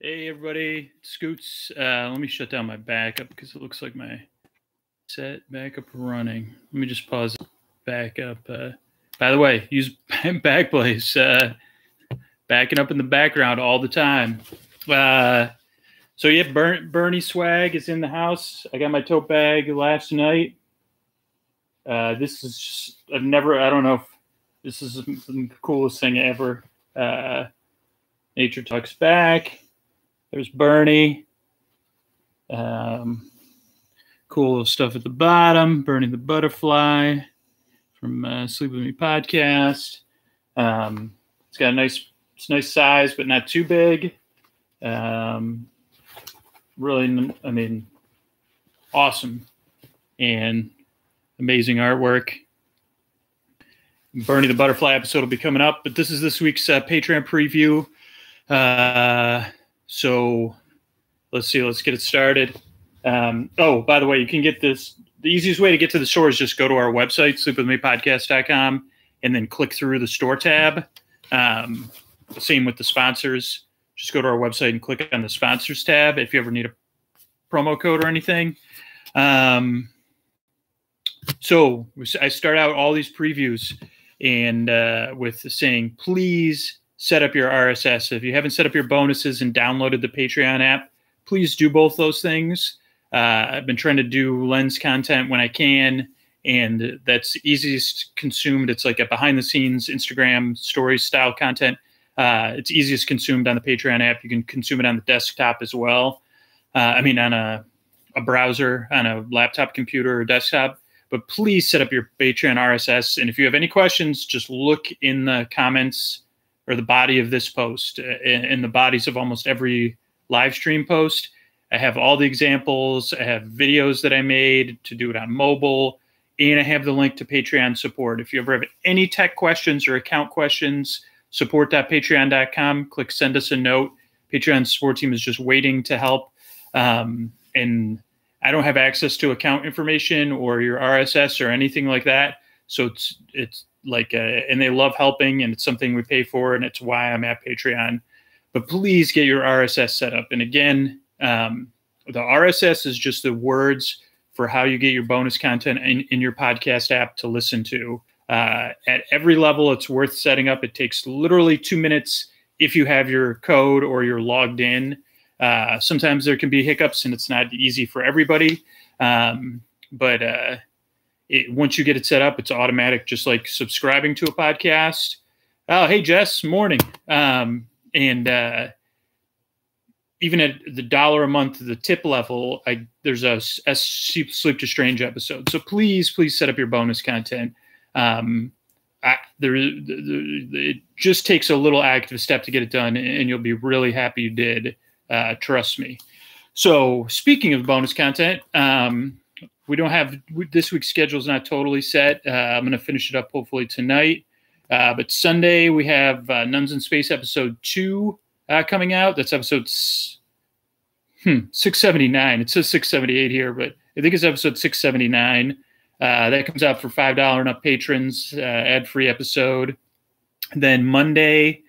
Hey everybody, Scoots. Let me shut down my backup because it looks like my set backup running. Let me just pause backup. By the way, use Backblaze. Backing up in the background all the time. So yeah, Bernie swag is in the house. I got my tote bag last night. This is just, I don't know if this is the coolest thing ever. Nature Talks back. There's Bernie. Cool little stuff at the bottom. Bernie the butterfly from Sleep With Me podcast. It's got a nice size, but not too big. Really, I mean, awesome and amazing artwork. Bernie the butterfly episode will be coming up, but this is this week's Patron preview. So let's get it started. Oh, by the way, you can get this. The easiest way to get to the store is just go to our website, sleepwithmepodcast.com, and then click through the store tab. Same with the sponsors. Just go to our website and click on the sponsors tab if you ever need a promo code or anything. So I start out all these previews and with saying, please set up your RSS. If you haven't set up your bonuses and downloaded the Patreon app, please do both those things. I've been trying to do lens content when I can, and that's easiest consumed. It's like a behind-the-scenes Instagram story style content. It's easiest consumed on the Patreon app. You can consume it on the desktop as well. I mean, on a browser, on a laptop computer or desktop. But please set up your Patreon RSS. And if you have any questions, just look in the comments or the body of this post. In the bodies of almost every live stream post, I have all the examples. I have videos that I made to do it on mobile. And I have the link to Patreon support. If you ever have any tech questions or account questions, support.patreon.com. Click send us a note. Patreon support team is just waiting to help. And I don't have access to account information or your RSS or anything like that. So it's like, and they love helping, and it's something we pay for, and it's why I'm at Patreon. But please get your RSS set up. And again, the RSS is just the words for how you get your bonus content in your podcast app to listen to. At every level, it's worth setting up. It takes literally 2 minutes if you have your code or you're logged in. Sometimes there can be hiccups, and it's not easy for everybody. But once you get it set up, it's automatic, just like subscribing to a podcast. Oh, hey, Jess, morning. And even at the $1 a month, the tip level, there's a Sleep to Strange episode. So please set up your bonus content. It just takes a little active step to get it done, and you'll be really happy you did. Trust me. So speaking of bonus content, this week's schedule is not totally set. I'm going to finish it up hopefully tonight. But Sunday we have Nuns in Space episode 2 coming out. That's episode 679. It says 678 here, but I think it's episode 679. That comes out for $5 and up patrons, ad-free episode. Then Monday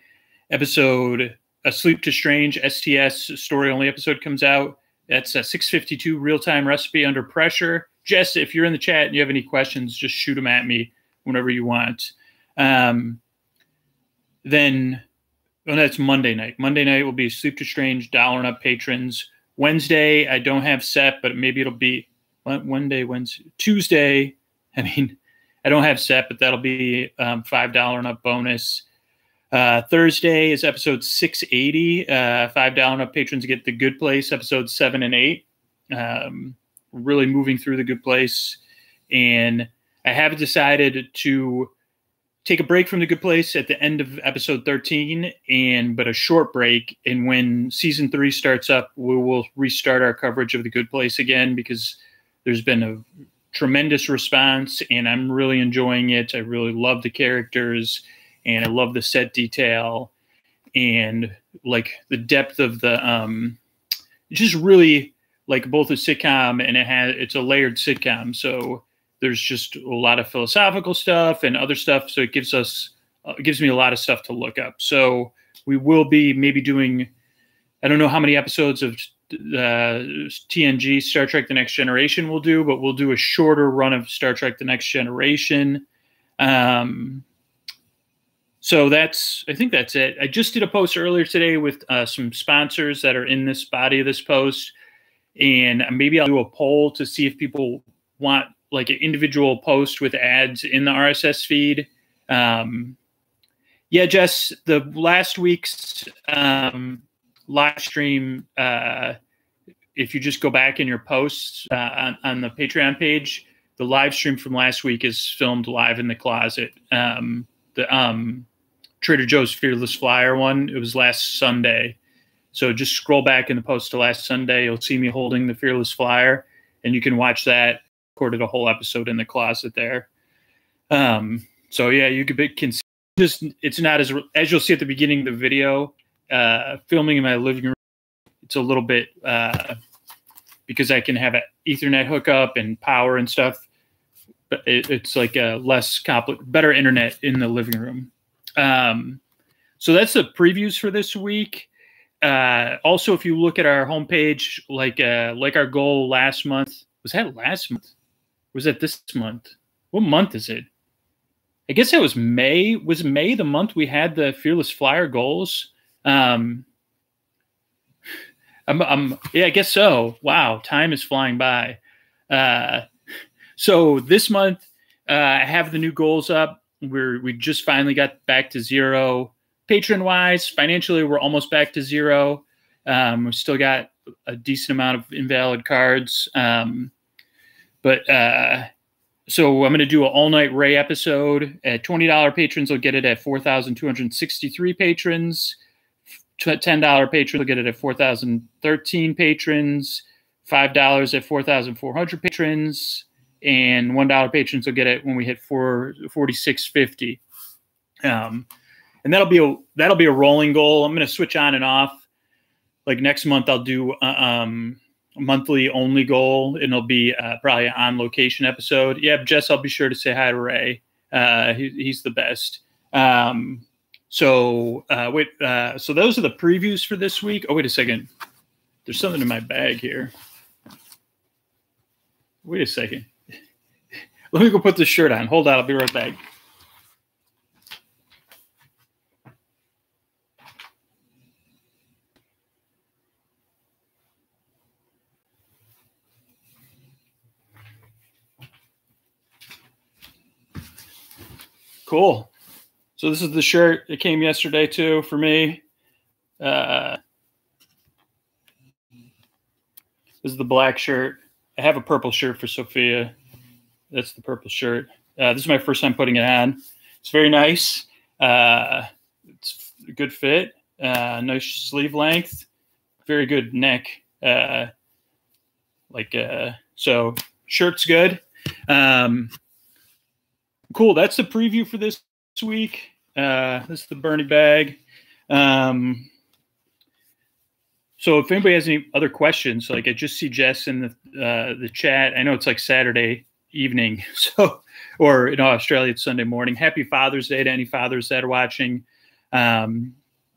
episode, a Sleep to Strange STS story-only episode comes out. That's a 652 real-time recipe under pressure. Jess, if you're in the chat and you have any questions, just shoot them at me whenever you want. That's Monday night. Monday night will be Sleep to Strange, $1 and up patrons. Wednesday, I don't have set, but maybe it'll be Tuesday. I mean, I don't have set, but that'll be $5 and up bonus. Thursday is episode 680. $5 and up patrons get The Good Place, episodes 7 and 8. Really moving through The Good Place. And I have decided to take a break from The Good Place at the end of episode 13, but a short break. And when season 3 starts up, we will restart our coverage of The Good Place again, because there's been a tremendous response, and I'm really enjoying it. I really love the characters, and I love the set detail, and like the depth of the just really like both a sitcom, and it's a layered sitcom. So there's just a lot of philosophical stuff and other stuff. So it gives me a lot of stuff to look up. So we will be maybe doing I don't know how many episodes of TNG Star Trek The Next Generation we'll do, but we'll do a shorter run of Star Trek The Next Generation. So I think that's it. I just did a post earlier today with some sponsors that are in this body of this post, and maybe I'll do a poll to see if people want like an individual post with ads in the RSS feed. Yeah, Jess, the last week's live stream, if you just go back in your posts on the Patreon page, the live stream from last week is filmed live in the closet. The Trader Joe's Fearless Flyer one, it was last Sunday. So just scroll back in the post to last Sunday. You'll see me holding the Fearless Flyer, and you can watch that. Recorded a whole episode in the closet there. So yeah, you can see just, it's not as you'll see at the beginning of the video, filming in my living room. It's a little bit because I can have an Ethernet hookup and power and stuff, but it's like a less complicated, better internet in the living room. So that's the previews for this week. Also, if you look at our homepage, like our goal last month, was that last month? Was that this month? What month is it? I guess it was May. Was May the month we had the Fearless Flyer goals? Yeah, I guess so. Wow, time is flying by. So this month, I have the new goals up. We just finally got back to zero. Patron-wise, financially, we're almost back to zero. We still got a decent amount of invalid cards. So I'm going to do an all-night Ray episode. At $20 patrons will get it at 4,263 patrons. $10 patrons will get it at 4,013 patrons. $5 at 4,400 patrons. And $1 patrons will get it when we hit 4,650. And that'll be a rolling goal. I'm going to switch on and off. Like next month, I'll do a monthly only goal, and it'll be probably an on location episode. Yeah, Jess, I'll be sure to say hi to Ray. He's the best. So those are the previews for this week. Oh, wait a second. There's something in my bag here. Wait a second. Let me go put this shirt on. Hold on. I'll be right back. Cool. So this is the shirt. It came yesterday too for me. This is the black shirt. I have a purple shirt for Sophia. That's the purple shirt. This is my first time putting it on. It's very nice. It's a good fit. Nice sleeve length. Very good neck. So shirt's good. Cool. That's the preview for this week. This is the Bernie bag. So if anybody has any other questions, like I just see Jess in the chat. I know it's like Saturday evening, or in Australia it's Sunday morning. Happy Father's Day to any fathers that are watching. What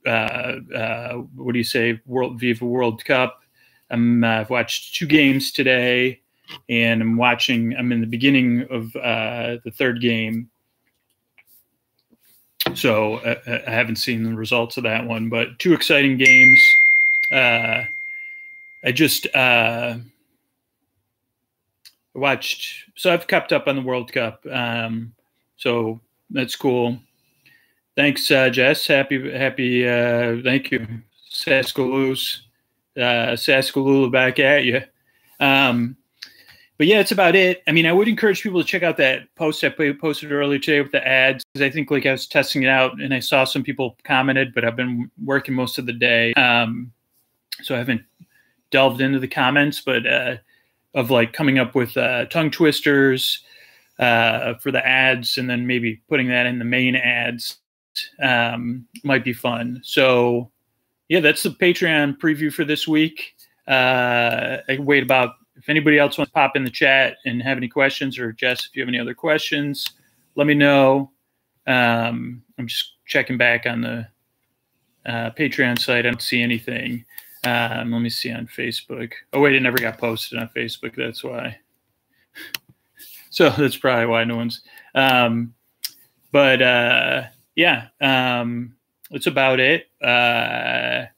do you say? Viva World Cup. I've watched 2 games today, and I'm in the beginning of the 3rd game. So I haven't seen the results of that one, but 2 exciting games. I just watched, so I've kept up on the World Cup. So that's cool. Thanks, Jess. Happy, thank you. Saskalula back at you. But yeah, it's about it. I mean, I would encourage people to check out that post I posted earlier today with the ads, because I think like I was testing it out and I saw some people commented, but I've been working most of the day. So I haven't delved into the comments, but of like coming up with tongue twisters for the ads, and then maybe putting that in the main ads might be fun. So yeah, that's the Patreon preview for this week. I can wait about, if anybody else wants to pop in the chat and have any questions, or Jess, if you have any other questions, let me know. I'm just checking back on the Patreon site. I don't see anything. Let me see on Facebook. Oh, wait, it never got posted on Facebook. That's why. So that's probably why no one's. Yeah, that's about it. Trying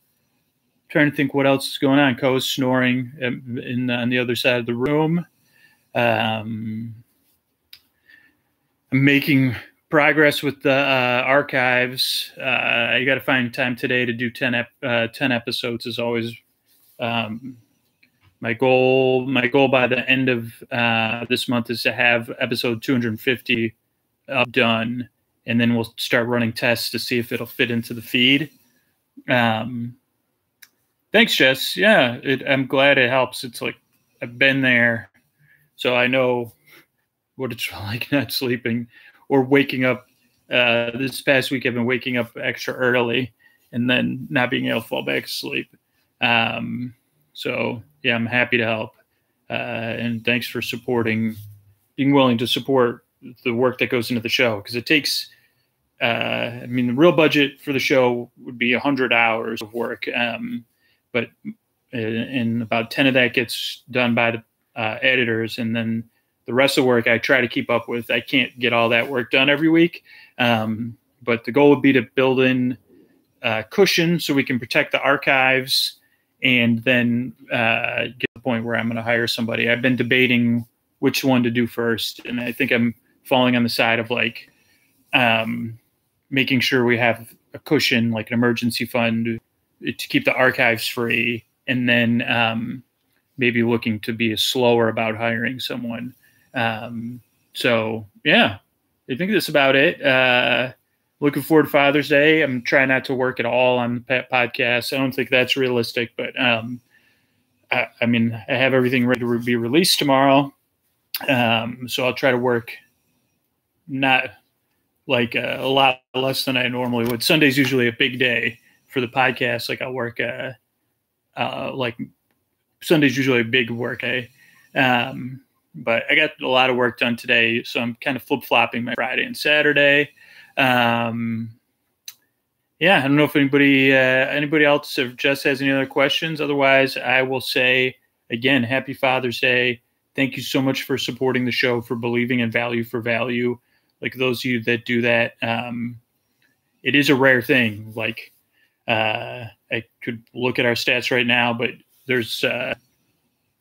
to think what else is going on. Co's snoring on the other side of the room. I'm making progress with the archives. I got to find time today to do 10 episodes is always my goal. My goal by the end of this month is to have episode 250 done, and then we'll start running tests to see if it'll fit into the feed. Thanks, Jess. Yeah, I'm glad it helps. It's like I've been there, so I know what it's like not sleeping or waking up. This past week, I've been waking up extra early and then not being able to fall back asleep. So, yeah, I'm happy to help. And thanks for being willing to support the work that goes into the show, because it takes the real budget for the show would be 100 hours of work, but and about 10 of that gets done by the editors, and then the rest of the work I try to keep up with. I can't get all that work done every week, but the goal would be to build in cushion so we can protect the archives, and then get to the point where I'm going to hire somebody. I've been debating which one to do first, and I think I'm falling on the side of making sure we have a cushion, like an emergency fund, to keep the archives free, and then maybe looking to be slower about hiring someone. So yeah, I think that's about it. Looking forward to Father's Day. I'm trying not to work at all on the podcast. I don't think that's realistic, but I have everything ready to be released tomorrow. So I'll try to work not like a lot less than I normally would. Sunday's usually a big day for the podcast. Like I'll work like Sunday's usually a big work day. But I got a lot of work done today, so I'm kind of flip-flopping my Friday and Saturday. Yeah, I don't know if anybody else, if Jess has any other questions. Otherwise, I will say again, happy Father's Day. Thank you so much for supporting the show, for believing in value for value. Like those of you that do that, it is a rare thing. Like I could look at our stats right now, but there's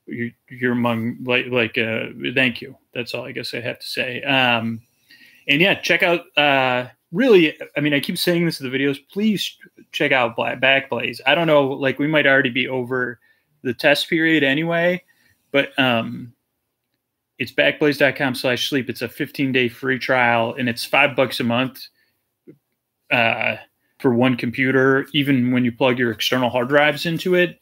you're among thank you. That's all I guess I have to say. And yeah, check out really, I keep saying this in the videos, please check out Backblaze. I don't know, like we might already be over the test period anyway, but it's backblaze.com/sleep. It's a 15-day free trial, and it's $5 a month for one computer, even when you plug your external hard drives into it.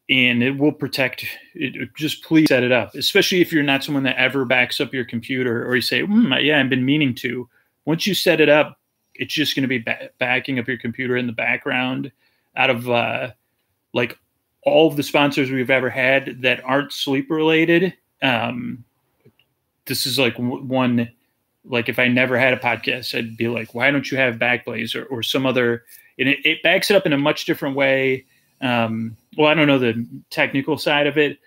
And it will protect it. Just please set it up, especially if you're not someone that ever backs up your computer, or you say, yeah, I've been meaning to. Once you set it up, it's just going to be backing up your computer in the background. Out of like all of the sponsors we've ever had that aren't sleep related, this is like one, like if I never had a podcast, I'd be like, why don't you have Backblaze or some other, and it backs it up in a much different way. Well, I don't know the technical side of it,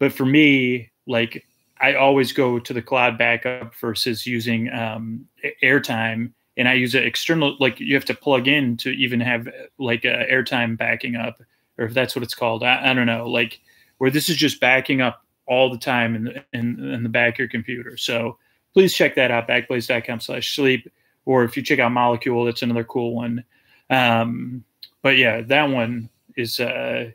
but for me, like I always go to the cloud backup versus using airtime, and I use an external, like you have to plug in to even have like airtime backing up, or if that's what it's called. I don't know, like where this is just backing up all the time in the back of your computer. So please check that out, backblaze.com/sleep, or if you check out Molecule, that's another cool one. But yeah, that one is I'm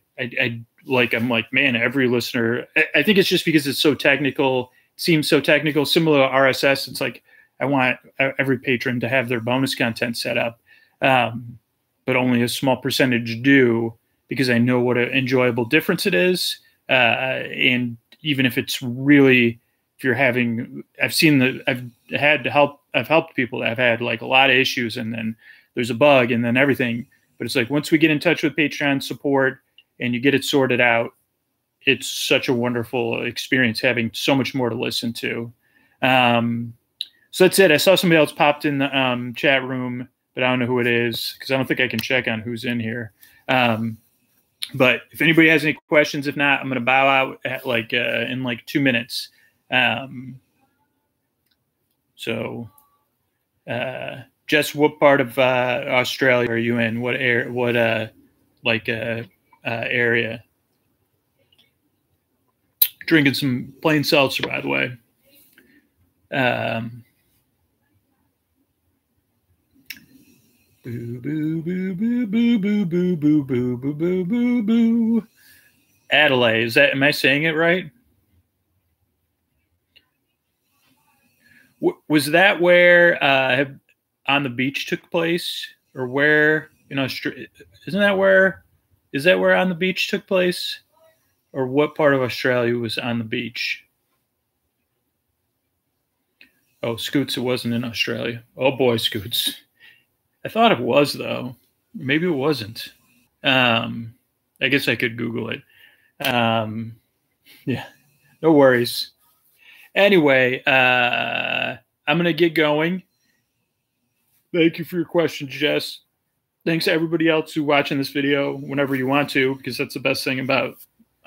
like, man, every listener, I think it's just because it's so technical, seems so technical, similar to RSS. It's like, I want every patron to have their bonus content set up, but only a small percentage do, because I know what an enjoyable difference it is. And even if it's really, if you're having, I've helped people that have had like a lot of issues, and then there's a bug and then everything. But it's like, once we get in touch with Patreon support and you get it sorted out, it's such a wonderful experience, having so much more to listen to. So that's it. I saw somebody else popped in the chat room, but I don't know who it is, because I don't think I can check on who's in here. But if anybody has any questions, if not, I'm going to bow out at in like 2 minutes. Jess, what part of Australia are you in? What area? Drinking some plain seltzer, by the way. Boo, boo, boo, boo, boo, boo, boo, boo, boo, boo, boo, boo, boo. Adelaide, am I saying it right? Was that where On the Beach took place, or where in Australia? Is that where On the Beach took place, or what part of Australia was On the Beach? Oh, Scoots, it wasn't in Australia. Oh boy, Scoots. I thought it was, though. Maybe it wasn't. I guess I could Google it. Yeah, no worries. Anyway, I'm going to get going. Thank you for your question, Jess. Thanks to everybody else who's watching this video whenever you want to, because that's the best thing about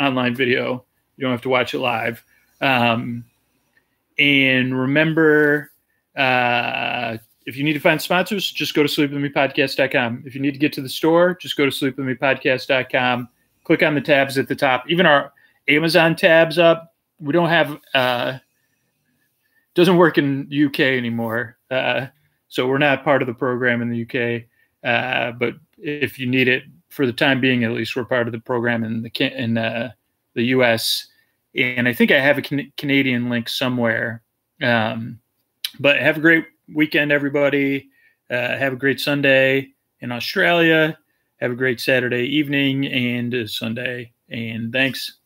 online video. You don't have to watch it live. And remember, if you need to find sponsors, just go to sleepwithmepodcast.com. If you need to get to the store, just go to sleepwithmepodcast.com. Click on the tabs at the top. Even our Amazon tabs up. We don't have doesn't work in UK anymore. So we're not part of the program in the UK. But if you need it for the time being, at least we're part of the program in the US. And I think I have a Canadian link somewhere. But have a great weekend, everybody. Have a great Sunday in Australia. Have a great Saturday evening and Sunday. And thanks.